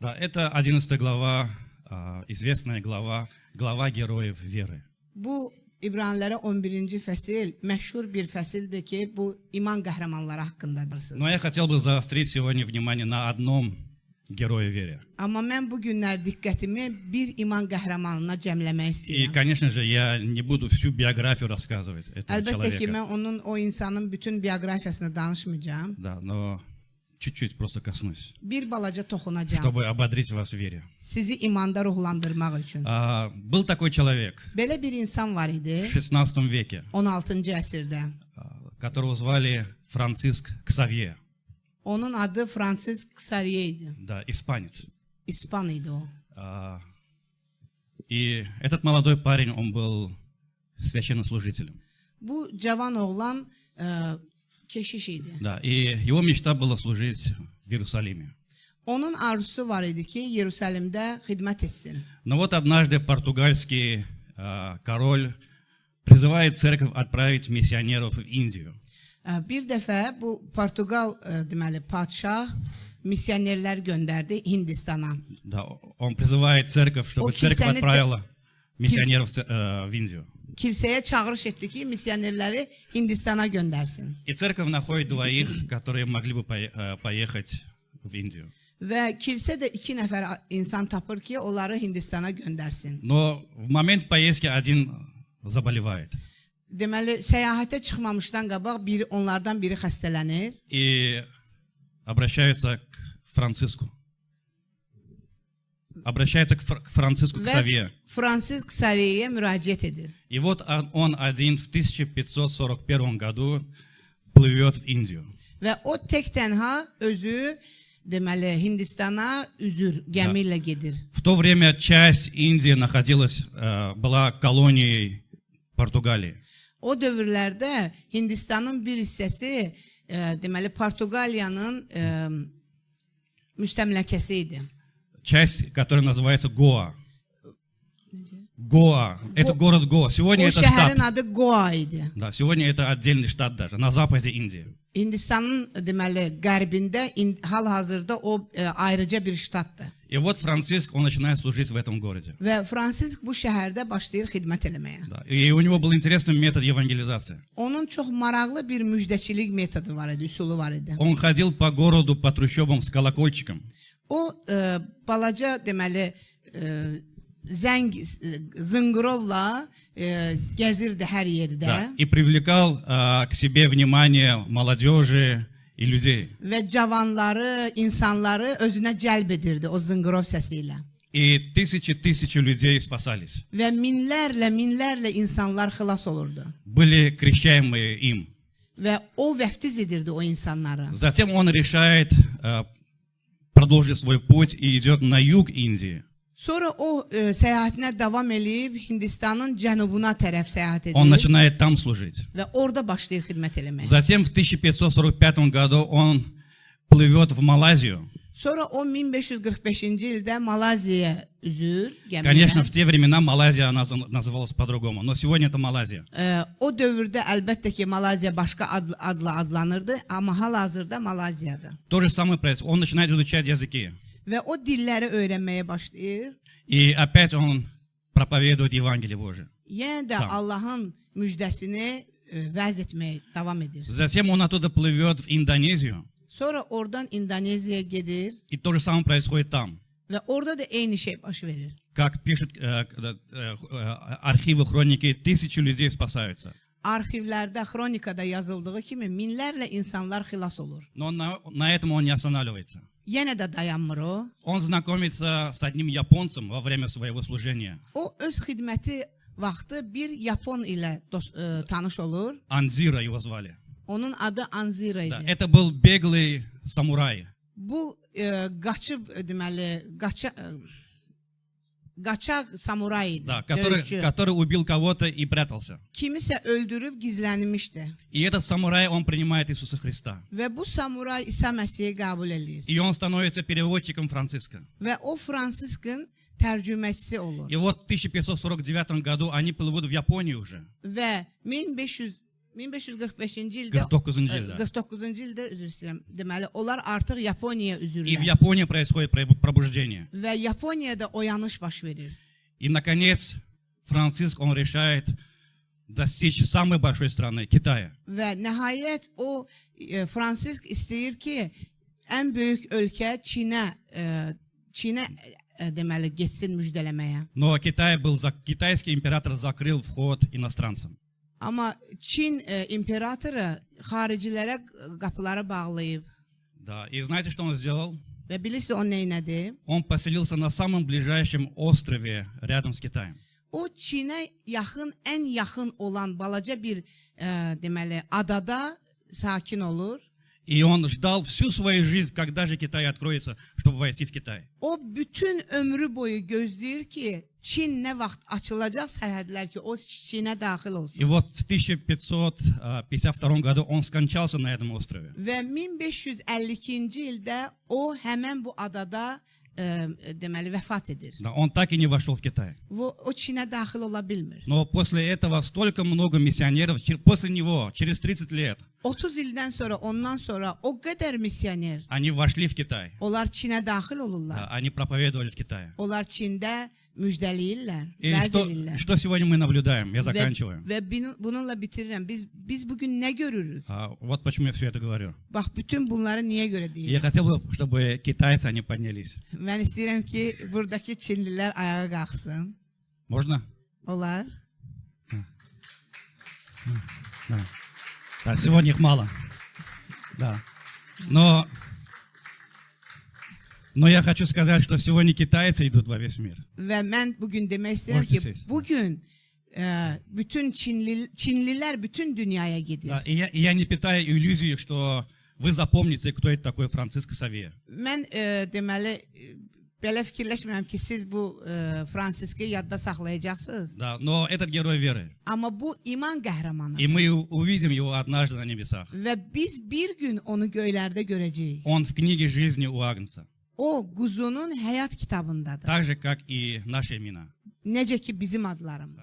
Да, это 11 глава, известная глава, глава героев веры. Bu İbranilərə 11-ci fəsil məşhur bir fəsildir ki, bu iman qəhrəmanları haqqındadır. Но я хотел бы заострить сегодня внимание на одном герое веры. Amma mən bu günlər diqqətimi bir iman qəhrəmanına cəmləmək И, istəyirəm. конечно же, я не буду всю биографию рассказывать этого Əlbəttə ki, человека. mən o insanın bütün bioqrafiyasını danışmayacağım. Да, но чуть-чуть просто коснусь, Bir balaca toxunacağım. чтобы ободрить вас в вере. Sizi imanda ruhlandırmaq üçün. Был такой человек Belə bir insan var idi в 16 веке, 16-cı əsrdə. которого звали Франциск Ксавье. Onun adı Fransisk Xavier idi. Да, испанец. İspan idi o. И этот молодой парень, он был священнослужителем. Bu cavan oğlan keşiş idi. Да, и его мечта была служить в Иерусалиме. Onun arzusu var idi ki, Yerusəlimdə xidmət etsin. Но вот однажды португальский король призывает церковь отправить миссионеров в Индию. Bir dəfə bu Portugal deməli padşah missionerlər göndərdi Hindistana. Да, он призывает церковь, чтобы О, церковь килсəni отправила миссионеров в Индию. Kilsəyə çağırış etdi ki, missionerləri Hindistana göndərsin. И церковь находит двоих, которые могли бы поехать в Индию. Və kilsə də 2 nəfər insan tapır ki, onları Hindistana göndərsin. Но в момент поездки один заболевает. Deməli, səyahətə çıxmamışdan qabaq onlardan biri xəstələnir. И обращаются к Франциску. Обращаются к Франциску Ксавье. Fransisk Xavier'yə müraciət edir. И вот он один в 1541 году плывет в Индию. Və o tək tənha özü deməli Hindistana üzür, gəmi ilə gedir. В то время часть Индии была колонией Португалии. O dövrlərdə Hindistanın bir hissəsi deməli Portuqaliyanın müstəmləkəsi idi. Часть, которая называется Гоа. Гоа. Это город Гоа. Сегодня O это штат. şəhərin adı Goa idi. Да, сегодня это отдельный штат даже, на западе Индии. Hindistanın deməli qərbində hal-hazırda o ayrıca bir ştatdır. И вот Франциск, он начинает служить в этом городе. Və Fransisk bu şəhərdə başlayır xidmət eləməyə. Да. И у него был интересный метод евангелизации. Onun çox maraqlı bir müjdəçilik metodu var idi, üsulu var idi. Он ходил по городу, по трущобам с колокольчиком. O balaca deməli zınqırovla gəzirdi hər yerdə. Да. И привлекал к себе внимание молодежи и людей. Və cavanları, insanları özünə cəlb edirdi o zınqırov səsi ilə. И тысячи людей спасались. Və minlərlə insanlar xilas olurdu. Были крещаемые им. Və o vəftiz edirdi o insanları. Затем он решает продолжить свой путь и идет на юг Индии. Sonra o səyahətinə davam eləyib Hindistanın cənubuna tərəf səyahət edir. Он начинает там служить. Və orada başlayır xidmət eləməyə. Затем в 1545 году он плывет в Малайзию. Sonra o 1545-ci ildə Malayziyaya üzür gəmi ilə. Конечно, в те времена Малайзия она называлась по-другому, но сегодня это Малайзия. O dövrdə əlbəttə ki Malayziya başqa adla adlanırdı, amma hal-hazırda Malayziyadır. То же самое происходит. Он начинает изучать языки. Və o dilləri öyrənməyə başlayır. И опять он проповедует Евангелие Божие. Yenə də Allahın müjdəsini vəz etməyə davam edir. Затем он оттуда плывет в Индонезию. Sonra oradan İndoneziyaya gedir И то же самое происходит там. və orada da eyni şey baş verir. Как пишут архивы, хроники, тысячи людей спасаются. Arxivlərdə, xronikada yazıldığı kimi minlərlə insanlar xilas olur. Но на этом он не останавливается. Yenə də dayanmır o. Он знакомится с одним японцем во время своего служения. O öz xidməti vaxtı bir Yapon ilə tanış olur. Анзира его звали. Onun adı Anzira Да, idi. это был беглый самурай. Bu qaçıb deməli qaçaq samuray idi. Да, Döyüşçü. который убил кого-то и прятался. Kimisə öldürüb gizlənmişdi. И этот самурай, он принимает Иисуса Христа. Və bu samuray İsa Məsihi qəbul eləyir. И он становится переводчиком Франциска. Və o Fransiskın tərcüməçisi olur. И вот в 1549 году они плывут в Японию уже. Və 1500 1545-ci ildə 49-cu ildə. 49-cu ildə üzr istəyirəm. Deməli, onlar artıq Yaponiyaya И в üzürlər Японии происходит пробуждение. və Yaponiyada oyanış baş verir. И, наконец, Франциск, он решает достичь самой большой страны, Китая. Və nəhayət o Fransisk istəyir ki, ən böyük ölkə Çinə deməli getsin müjdələməyə. Но китайский император закрыл вход иностранцам. Amma Çin imperatoru xaricilərə qapıları bağlayıb. Да. И знаете, что он сделал? Və bilirsiniz o nə etdi? Он поселился на самом ближайшем острове рядом с Китаем. O Çinə yaxın, ən yaxın olan balaca bir deməli adada sakin olur. И он ждал всю свою жизнь, когда же Китай откроется, чтобы войти в Китай. O bütün ömrü boyu gözləyir ki, Çin nə vaxt açılacaq sərhədlər ki, o Çinə daxil И olsun. вот в 1552 году он скончался на этом острове. Və 1552-ci ildə o həmən bu adada deməli vəfat edir. Да, он так и не вошел в Китай. O Çinə daxil ola bilmir. Но после этого stолько много миссионеров, после него, через 30 лет, 30 ildən sonra, ondan sonra o qədər missioner, они вошли в Китай. onlar Çinə daxil olurlar. Да, они проповедовали в Kитае. Onlar Çində müjdələyirlər, И vəz edirlər. что сегодня мы наблюдаем? Я Və, заканчиваю. və bununla bitirirəm. Biz bugün nə görürük? Вот почему я все это говорю. Bax, bütün bunları niyə görə deyirəm? Я хотел бы, чтобы китайцы, они поднялись. Mən istəyirəm ki, buradakı Çinlilər ayağa qalxsın. Можно? Olar. Да. Да, сегодня их мало. Да. Но я хочу сказать, что сегодня китайцы идут во весь мир. Və mən bugün demək istəyirəm ki, bugün bütün Çinlilər bütün dünyaya gedir. Да, и я не питаю иллюзии, что вы запомните, кто это такой Франциск Савье. Mən deməli belə fikirləşmirəm ki, siz bu Fransiski yadda saxlayacaqsınız. Да, но этот герой веры. Amma bu iman qəhrəmanı. И мы увидим его однажды на небесах. Və biz bir gün onu göylərdə görəcəyik. Он в книге жизни у Агнца. O quzunun həyat kitabındadır. Так же, как и наши имена. Necə ki bizim adlarımız.